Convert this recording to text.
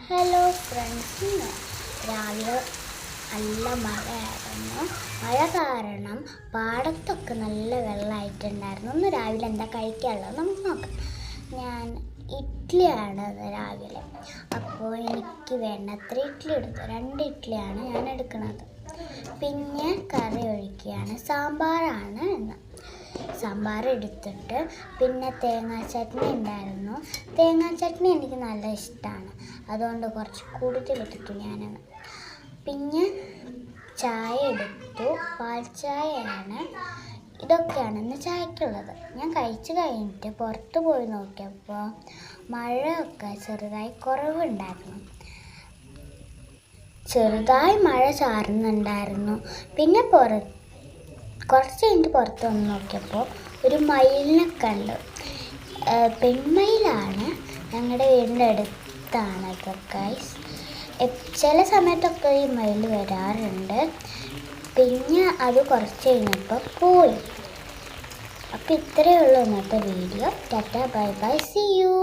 Hello friends, രാവിലെ നല്ല മഴയായിരുന്നു. മഴ കാരണം പാടത്തൊക്കെ നല്ല വെള്ളമായിട്ടുണ്ടായിരുന്നു. ഒന്ന് രാവിലെ എന്താ കഴിക്കാനുള്ളത് നമുക്ക് നോക്കാം. ഞാൻ ഇഡ്ഡലിയാണ് രാവിലെ. അപ്പോൾ എനിക്ക് വേണ്ടത്ര ഇഡ്ഡലി എടുത്തു. 2 ഇഡ്ഡലിയാണ് ഞാൻ എടുക്കുന്നത്. പിന്നെ കറി ഒഴിക്കുകയാണ്. സാമ്പാറാണ് ഇന്ന്. സാമ്പാർ എടുത്തിട്ട് പിന്നെ തേങ്ങാ ചട്നി ഉണ്ടായിരുന്നു. തേങ്ങാ ചട്നി എനിക്ക് നല്ല ഇഷ്ടമാണ്, അതുകൊണ്ട് കുറച്ച് കൂടുതൽ എടുത്തു ഞാനത്. പിന്നെ ചായ എടുത്തു, പാൽ ചായയാണ്. ഇതൊക്കെയാണ് ഇന്ന് ചായക്കുള്ളത്. ഞാൻ കഴിച്ച് കഴിഞ്ഞിട്ട് പുറത്ത് പോയി നോക്കിയപ്പോൾ മഴയൊക്കെ ചെറുതായി കുറവുണ്ടായിരുന്നു. ചെറുതായി മഴ ചാറുന്നുണ്ടായിരുന്നു. പിന്നെ കുറച്ച് കഴിഞ്ഞിട്ട് പുറത്ത് വന്ന് നോക്കിയപ്പോൾ ഒരു മയിലിനെ കണ്ടു. പെൺമയിലാണ്. ഞങ്ങളുടെ വീടിൻ്റെ അടുത്താണ് ഇതൊക്കെ. ചില സമയത്തൊക്കെ ഈ മയിൽ വരാറുണ്ട്. പിന്നെ അത് കുറച്ച് കഴിഞ്ഞപ്പോൾ പോയി. അപ്പോൾ ഇത്രയേ ഉള്ളൂ ഇന്നത്തെ video. Tata, bye bye, see U.